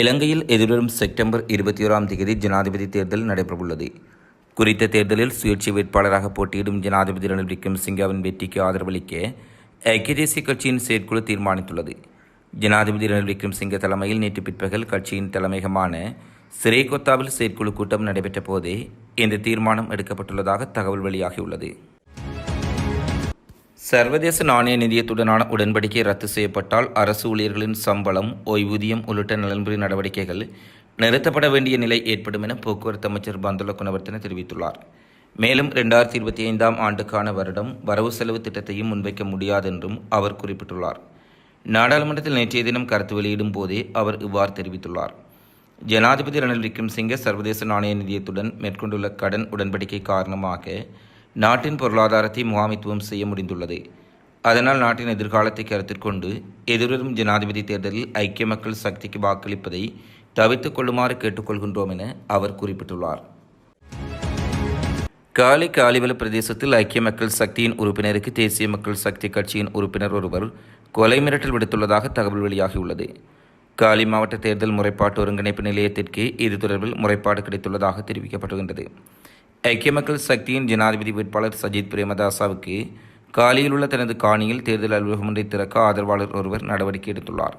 இலங்கையில் எதிர்வரும் செப்டம்பர் 21ஆம் தேதி ஜனாதிபதி தேர்தல் நடைபெறவுள்ளது. குறித்த தேர்தலில் சுயேட்சை வேட்பாளராக போட்டியிடும் ஜனாதிபதி ரணில் விக்ரமசிங்கவின் வெற்றிக்கு ஆதரவளிக்க ஐக்கிய தேசிய கட்சியின் செயற்குழு தீர்மானித்துள்ளது. ஜனாதிபதி ரணில் விக்ரமசிங்க தலைமையில் நேற்று பிற்பகல் கட்சியின் தலைமையகமான சிரேகொத்தாவில் செயற்குழு கூட்டம் நடைபெற்ற போதே இந்த தீர்மானம் எடுக்கப்பட்டுள்ளதாக தகவல் வெளியாகியுள்ளது. சர்வதேச நாணய நிதியத்துடனான உடன்படிக்கை ரத்து செய்யப்பட்டால் அரசு ஊழியர்களின் சம்பளம், ஓய்வூதியம் உள்ளிட்ட நலன்புரி நடவடிக்கைகள் நிறுத்தப்பட வேண்டிய நிலை ஏற்படும் என போக்குவரத்து அமைச்சர் பந்துல குணவர்த்தன தெரிவித்துள்ளார். மேலும் 2025ஆம் ஆண்டுக்கான வருடம் வரவு செலவு திட்டத்தையும் முன்வைக்க முடியாது என்றும் அவர் குறிப்பிட்டுள்ளார். நாடாளுமன்றத்தில் நேற்றைய தினம் கருத்து வெளியிடும் போதே அவர் இவ்வாறு தெரிவித்துள்ளார். ஜனாதிபதி ரணில் விக்ரமசிங்க சர்வதேச நாணய நிதியத்துடன் மேற்கொண்டுள்ள கடன் உடன்படிக்கை காரணமாக நாட்டின் பொருளாதாரத்தை முகாமைத்துவம் செய்ய முடிந்துள்ளது. அதனால் நாட்டின் எதிர்காலத்தை கருத்தில் கொண்டு எதிர்வரும் ஜனாதிபதி தேர்தலில் ஐக்கிய மக்கள் சக்திக்கு வாக்களிப்பதை தவிர்த்துக் கொள்ளுமாறு கேட்டுக்கொள்கின்றோம் என அவர் குறிப்பிட்டுள்ளார். காலி காலிவல பிரதேசத்தில் ஐக்கிய மக்கள் சக்தியின் உறுப்பினருக்கு தேசிய மக்கள் சக்தி கட்சியின் உறுப்பினர் ஒருவர் கொலை மிரட்டல் விடுத்துள்ளதாக தகவல் வெளியாகியுள்ளது. காலி மாவட்ட தேர்தல் முறைப்பாட்டு ஒருங்கிணைப்பு நிலையத்திற்கு இது தொடர்பில் முறைப்பாடு கிடைத்துள்ளதாக தெரிவிக்கப்படுகின்றது. ஐக்கிய மக்கள் சக்தியின் ஜனாதிபதி வேட்பாளர் சஜித் பிரேமதாசவுக்கு காலியில் உள்ள தனது காணியில் தேர்தல் அலுவலகம் ஒன்றை திறக்க ஆதரவாளர் ஒருவர் நடவடிக்கை எடுத்துள்ளார்.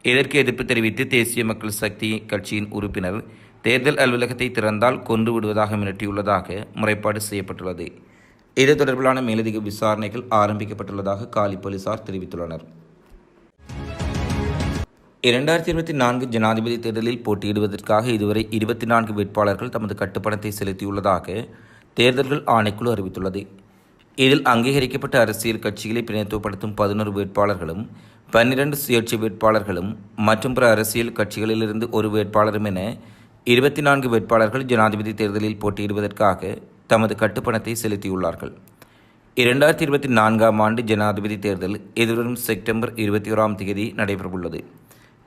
இதற்கு எதிர்ப்பு தெரிவித்து தேசிய மக்கள் சக்தி கட்சியின் உறுப்பினர் தேர்தல் அலுவலகத்தை திறந்தால் கொன்று விடுவதாக மிரட்டியுள்ளதாக முறைப்பாடு செய்யப்பட்டுள்ளது. இது தொடர்பிலான மேலதிக விசாரணைகள் ஆரம்பிக்கப்பட்டுள்ளதாக காலி போலீசார் தெரிவித்துள்ளனர். 2024 ஜனாதிபதி தேர்தலில் போட்டியிடுவதற்காக இதுவரை 24 வேட்பாளர்கள் தமது கட்டுப்பணத்தை செலுத்தியுள்ளதாக தேர்தல்கள் ஆணைக்குழு அறிவித்துள்ளது. இதில் அங்கீகரிக்கப்பட்ட அரசியல் கட்சிகளை பிரதிநிதித்துவப்படுத்தும் 11 வேட்பாளர்களும் 12 சுயேட்சை வேட்பாளர்களும் மற்றும் பிற அரசியல் கட்சிகளிலிருந்து ஒரு வேட்பாளரும் என 24 வேட்பாளர்கள் ஜனாதிபதி தேர்தலில் போட்டியிடுவதற்காக தமது கட்டுப்பணத்தை செலுத்தியுள்ளார்கள். 2024ஆம் ஆண்டு ஜனாதிபதி தேர்தல் எதிர்வரும் செப்டம்பர் 21ஆம் தேதி நடைபெறவுள்ளது.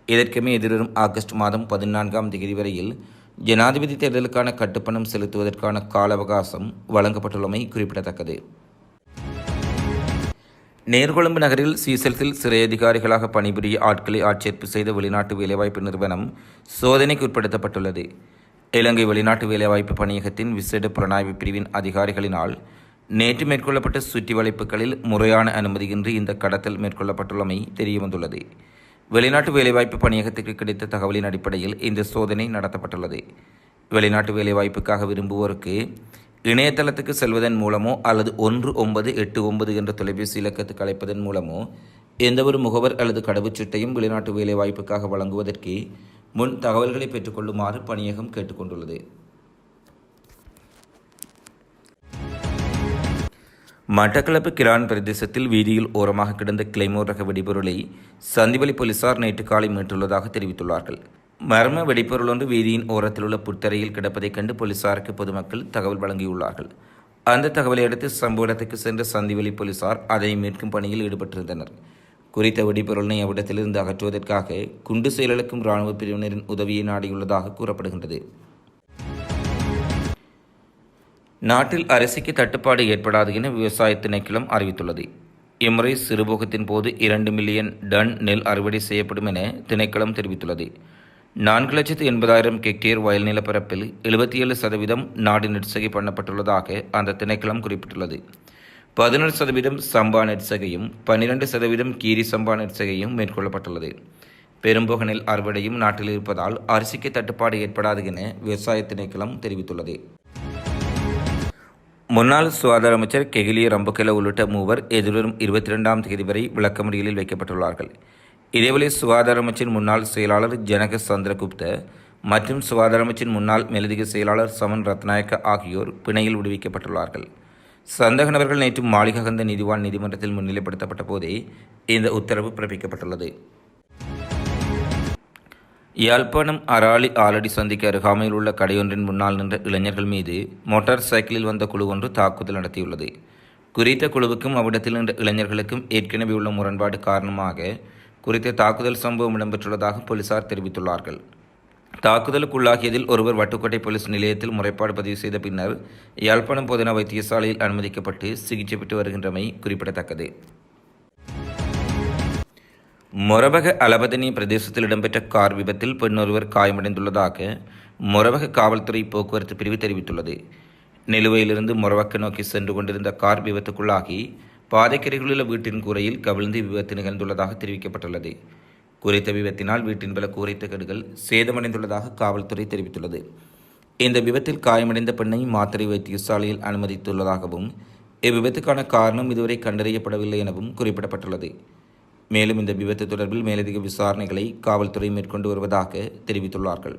இதற்குமே எதிர்வரும் ஆகஸ்ட் மாதம் 14ஆம் தேதி வரையில் ஜனாதிபதி தேர்தலுக்கான கட்டுப்பணம் செலுத்துவதற்கான கால அவகாசம் வழங்கப்பட்டுள்ளமை குறிப்பிடத்தக்கது. நீர்கொழும்பு நகரில் சீசல்ஸில் சிறை அதிகாரிகளாக பணிபுரிய ஆட்களை ஆட்சேர்ப்பு செய்த வெளிநாட்டு வேலைவாய்ப்பு நிறுவனம் சோதனைக்கு உட்படுத்தப்பட்டுள்ளது. இலங்கை வெளிநாட்டு வேலைவாய்ப்பு பணியகத்தின் விசேட புலனாய்வு பிரிவின் அதிகாரிகளினால் நேற்று மேற்கொள்ளப்பட்ட சுற்றி வளைப்புகளில் முறையான அனுமதியின்றி இந்த கடத்தல் மேற்கொள்ளப்பட்டுள்ளமை தெரியவந்துள்ளது. வெளிநாட்டு வேலைவாய்ப்பு பணியகத்திற்கு கிடைத்த தகவலின் அடிப்படையில் இந்த சோதனை நடத்தப்பட்டுள்ளது. வெளிநாட்டு வேலைவாய்ப்புக்காக விரும்புவோருக்கு இணையதளத்துக்கு செல்வதன் மூலமோ அல்லது 1989 என்ற தொலைபேசி இலக்கத்துக்கு அழைப்பதன் மூலமோ எந்தவொரு முகவர் அல்லது கடவுச்சீட்டையும் வெளிநாட்டு வேலைவாய்ப்புக்காக வழங்குவதற்கு முன் தகவல்களை பெற்றுக்கொள்ளுமாறு பணியகம் கேட்டுக்கொண்டுள்ளது. மட்டக்களப்பு கிரான் பிரதேசத்தில் வீதியில் ஓரமாக கிடந்த கிளைமோர் ரக வெடிபொருளை சந்திவெளி போலீசார் நேற்று காலை மீட்டுள்ளதாக தெரிவித்துள்ளார்கள். மர்ம வெடிபொருள் ஒன்று வீதியின் ஓரத்தில் உள்ள புத்தரையில் கிடப்பதைக் கண்டு போலீசாருக்கு பொதுமக்கள் தகவல் வழங்கியுள்ளார்கள். அந்த தகவலை அடுத்து சம்பவ இடத்துக்கு சென்ற சந்திவெளி போலீசார் அதை மீட்கும் பணியில் ஈடுபட்டிருந்தனர். குறித்த வெடிபொருளினை அவ்விடத்திலிருந்து அகற்றுவதற்காக குண்டு செயலுக்கும் இராணுவ பிரிவினரின் உதவியை நாடியுள்ளதாக கூறப்படுகின்றது. நாட்டில் அரிசிக்கு தட்டுப்பாடு ஏற்படாது என விவசாய திணைக்களம் அறிவித்துள்ளது. இம்முறை சிறுபோகத்தின் போது 2 மில்லியன் டன் நெல் அறுவடை செய்யப்படும் என திணைக்களம் தெரிவித்துள்ளது. 4,80,000 ஹெக்டேர் வயல் நிலப்பரப்பில் 77% நாடு நெற்செய்கை பண்ணப்பட்டுள்ளதாக அந்த திணைக்களம் குறிப்பிட்டுள்ளது. 11% சம்பா நெற்செய்கையும் 12% கீரி சம்பா நெற்செய்கையும் மேற்கொள்ளப்பட்டுள்ளது. பெரும்போக நெல் அறுவடையும் நாட்டில் இருப்பதால் அரிசிக்கு தட்டுப்பாடு ஏற்படாது என விவசாய திணைக்களம் தெரிவித்துள்ளது. முன்னாள் சுகாதார அமைச்சர் கெகிலிய ரம்புகெல உள்ளிட்ட மூவர் எதிர்வரும் 22ஆம் தேதி வரை விளக்கமறியலில் வைக்கப்பட்டுள்ளார்கள். இதேவேளை சுகாதார அமைச்சின் முன்னாள் செயலாளர் ஜனக சந்திரகுப்த மற்றும் சுகாதார அமைச்சின் முன்னாள் மேலதிக செயலாளர் சமன் ரத்நாயக்க ஆகியோர் பிணையில் விடுவிக்கப்பட்டுள்ளார்கள். சந்தேக நபர்கள் நேற்று மாளிககந்த நீதிவான் நீதிமன்றத்தில் முன்னிலைப்படுத்தப்பட்ட போதே இந்த உத்தரவு பிறப்பிக்கப்பட்டுள்ளது. யாழ்ப்பாணம் அராலி ஆலடி சந்திக்கு அருகாமையில் உள்ள கடையொன்றின் முன்னால் நின்ற இளைஞர்கள் மீது மோட்டார் சைக்கிளில் வந்த குழு ஒன்று தாக்குதல் நடத்தியுள்ளது. குறித்த குழுவுக்கும் அவ்விடத்தில் நின்ற இளைஞர்களுக்கும் ஏற்கனவே உள்ள முரண்பாடு காரணமாக குறித்த தாக்குதல் சம்பவம் இடம்பெற்றுள்ளதாக போலீசார் தெரிவித்துள்ளார்கள். தாக்குதலுக்குள்ளாகியதில் ஒருவர் வட்டுக்கோட்டை போலீஸ் நிலையத்தில் முறைப்பாடு பதிவு செய்த பின்னர் யாழ்ப்பாணம் போதனா வைத்தியசாலையில் அனுமதிக்கப்பட்டு சிகிச்சை பெற்று வருகின்றமை குறிப்பிடத்தக்கது. மொரவக அலபதனி பிரதேசத்தில் இடம்பெற்ற கார் விபத்தில் பெண் ஒருவர் காயமடைந்துள்ளதாக மொரவக காவல்துறை போக்குவரத்து பிரிவு தெரிவித்துள்ளது. நிலுவையிலிருந்து மொரவக்க நோக்கி சென்று கொண்டிருந்த கார் விபத்துக்குள்ளாகி பாதைக்கரையில் உள்ள வீட்டின் கூரையில் கவிழ்ந்து விபத்து நிகழ்ந்துள்ளதாக தெரிவிக்கப்பட்டுள்ளது. குறித்த விபத்தினால் வீட்டின் பல கூரை தகடுகள் சேதமடைந்துள்ளதாக காவல்துறை தெரிவித்துள்ளது. இந்த விபத்தில் காயமடைந்த பெண்ணை மாத்தறை வைத்தியசாலையில் அனுமதித்துள்ளதாகவும் இவ்விபத்துக்கான காரணம் இதுவரை கண்டறியப்படவில்லை எனவும் குறிப்பிடப்பட்டுள்ளது. மேலும் இந்த விபத்து தொடர்பில் மேலதிக விசாரணைகளை காவல்துறை மேற்கொண்டு வருவதாக தெரிவித்துள்ளார்கள்.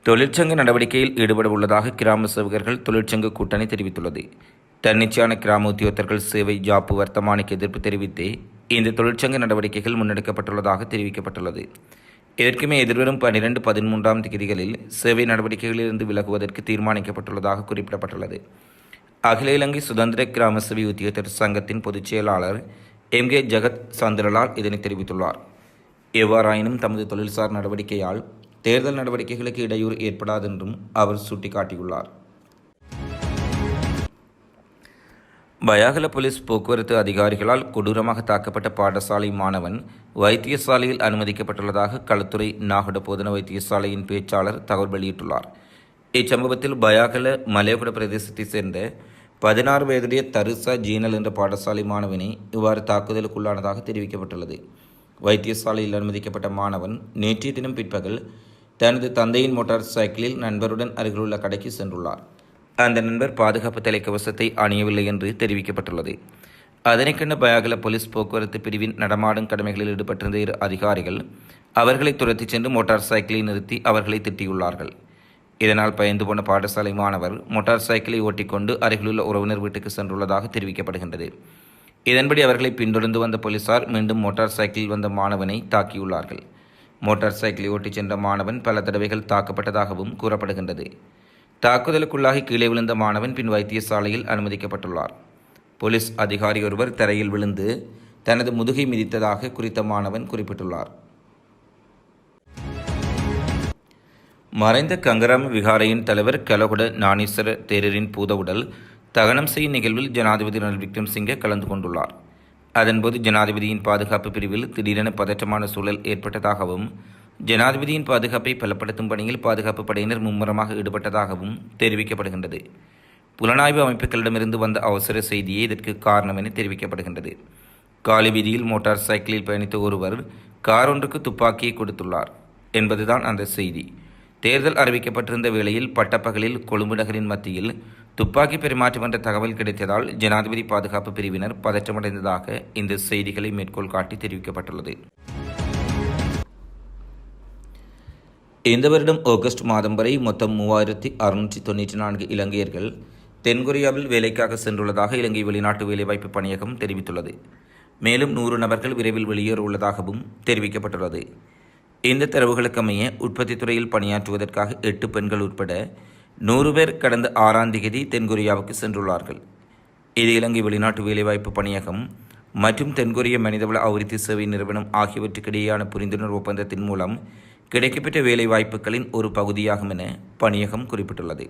தொழிற்சங்க நடவடிக்கையில் ஈடுபட உள்ளதாக கிராம சேவகர்கள் தொழிற்சங்க கூட்டணி தெரிவித்துள்ளது. தன்னிச்சையான கிராம உத்தியோகத்தர்கள் சேவை ஜாப்பு வர்த்தமானிக்கு எதிர்ப்பு தெரிவித்து இந்த தொழிற்சங்க நடவடிக்கைகள் முன்னெடுக்கப்பட்டுள்ளதாக தெரிவிக்கப்பட்டுள்ளது. இதற்குமே எதிர்வரும் 12-13 தேதிகளில் சேவை நடவடிக்கைகளிலிருந்து விலகுவதற்கு தீர்மானிக்கப்பட்டுள்ளதாக குறிப்பிடப்பட்டுள்ளது. அகில இலங்கை சுதந்திர கிராம சேவை உத்தியோகத்தர் சங்கத்தின் பொதுச் செயலாளர் எம்.கே. ஜகத் சந்திரலால் இதனை தெரிவித்துள்ளார். எவ்வாறாயினும் தமது தொழில்சார் நடவடிக்கையால் தேர்தல் நடவடிக்கைகளுக்கு இடையூறு ஏற்படாதென்றும் அவர் சுட்டிக்காட்டியுள்ளார். பயாகல போலீஸ் போக்குவரத்து அதிகாரிகளால் கொடூரமாக தாக்கப்பட்ட பாடசாலை மாணவன் வைத்தியசாலையில் அனுமதிக்கப்பட்டுள்ளதாக களுத்துறை நாகட போதன வைத்தியசாலையின் பேச்சாளர் தகவல் வெளியிட்டுள்ளார். இச்சம்பவத்தில் பயாகல மலையகுட பிரதேசத்தைச் சேர்ந்த 16 வயதுடைய தருசா ஜீனல் என்ற பாடசாலை மாணவனை இவ்வாறு தாக்குதலுக்குள்ளானதாக தெரிவிக்கப்பட்டுள்ளது. வைத்தியசாலையில் அனுமதிக்கப்பட்ட மாணவன் நேற்றைய தினம் பிற்பகல் தனது தந்தையின் மோட்டார் சைக்கிளில் நண்பருடன் அருகிலுள்ள கடைக்கு சென்றுள்ளார். அந்த நண்பர் பாதுகாப்பு தலைக்கவசத்தை அணியவில்லை என்று தெரிவிக்கப்பட்டுள்ளது. அதனைக் கண்ட பயாகல போலீஸ் போக்குவரத்து பிரிவின் நடமாடும் கடமைகளில் ஈடுபட்டிருந்த 2 அதிகாரிகள் அவர்களை துரத்திச் சென்று மோட்டார் சைக்கிளை நிறுத்தி அவர்களை திட்டியுள்ளார்கள். இதனால் பயந்து போன பாடசாலை மாணவர் மோட்டார் சைக்கிளை ஓட்டிக்கொண்டு அருகிலுள்ள உறவினர் வீட்டுக்கு சென்றுள்ளதாக தெரிவிக்கப்படுகின்றது. இதன்படி அவர்களை பின்தொடர்ந்து வந்த போலீசார் மீண்டும் மோட்டார் சைக்கிளில் வந்த மாணவனை தாக்கியுள்ளார்கள். மோட்டார் சைக்கிளை ஓட்டிச் சென்ற மாணவன் பல தடவைகள் தாக்கப்பட்டதாகவும் கூறப்படுகின்றது. தாக்குதலுக்குள்ளாகி கீழே விழுந்த மாணவன் பின் வைத்தியசாலையில் அனுமதிக்கப்பட்டுள்ளார். போலீஸ் அதிகாரி ஒருவர் தரையில் விழுந்து தனது முதுகை மிதித்ததாக குறித்த மாணவன் குறிப்பிட்டுள்ளார். மறைந்த கங்கராம விகாரையின் தலைவர் கலகுட ஞானேஸ்வர தேரரின் பூதவுடல் தகனம் செய்யும் நிகழ்வில் ஜனாதிபதி ரணில் விக்ரமசிங்கே கலந்து கொண்டுள்ளார். அதன்போது ஜனாதிபதியின் பாதுகாப்பு பிரிவில் திடீரென பதற்றமான சூழல் ஏற்பட்டதாகவும் ஜனாதிபதியின் பாதுகாப்பை பலப்படுத்தும் பணியில் பாதுகாப்பு படையினர் மும்முரமாக ஈடுபட்டதாகவும் தெரிவிக்கப்படுகின்றது. புலனாய்வு அமைப்புகளிடமிருந்து வந்த அவசர செய்தியே இதற்கு காரணம் என தெரிவிக்கப்படுகின்றது. காலி வீதியில் மோட்டார் சைக்கிளில் பயணித்த ஒருவர் கார் ஒன்றுக்கு துப்பாக்கியை கொடுத்துள்ளார் என்பதுதான் அந்த செய்தி. தேர்தல் அறிவிக்கப்பட்டிருந்த வேளையில் பட்டப்பகலில் கொழும்பு நகரின் மத்தியில் துப்பாக்கி பரிமாற்றம் என்ற தகவல் கிடைத்ததால் ஜனாதிபதி பாதுகாப்பு பிரிவினர் பதற்றமடைந்ததாக இந்த செய்திகளை மேற்கோள் காட்டி தெரிவிக்கப்பட்டுள்ளது. இந்த வருடம் ஆகஸ்ட் மாதம் வரை மொத்தம் 3694 இலங்கையர்கள் தென்கொரியாவில் வேலைக்காக சென்றுள்ளதாக இலங்கை வெளிநாட்டு வேலைவாய்ப்பு பணியகம் தெரிவித்துள்ளது. மேலும் 100 நபர்கள் விரைவில் வெளியேற உள்ளதாகவும் தெரிவிக்கப்பட்டுள்ளது. இந்த தரவுகளுக்கு அமைய உற்பத்தி துறையில் பணியாற்றுவதற்காக 8 பெண்கள் உட்பட 100 பேர் கடந்த 6ஆம் தேதி தென்கொரியாவுக்கு சென்றுள்ளார்கள். இது இலங்கை வெளிநாட்டு வேலைவாய்ப்பு பணியகம் மற்றும் தென்கொரிய மனிதவள அபிவிருத்தி சேவை நிறுவனம் ஆகியவற்றுக்கிடையேயான புரிந்துணர்வு ஒப்பந்தத்தின் மூலம் கிடைக்கப்பெற்ற வேலைவாய்ப்புகளின் ஒரு பகுதியாகும் என பணியகம் குறிப்பிட்டுள்ளது.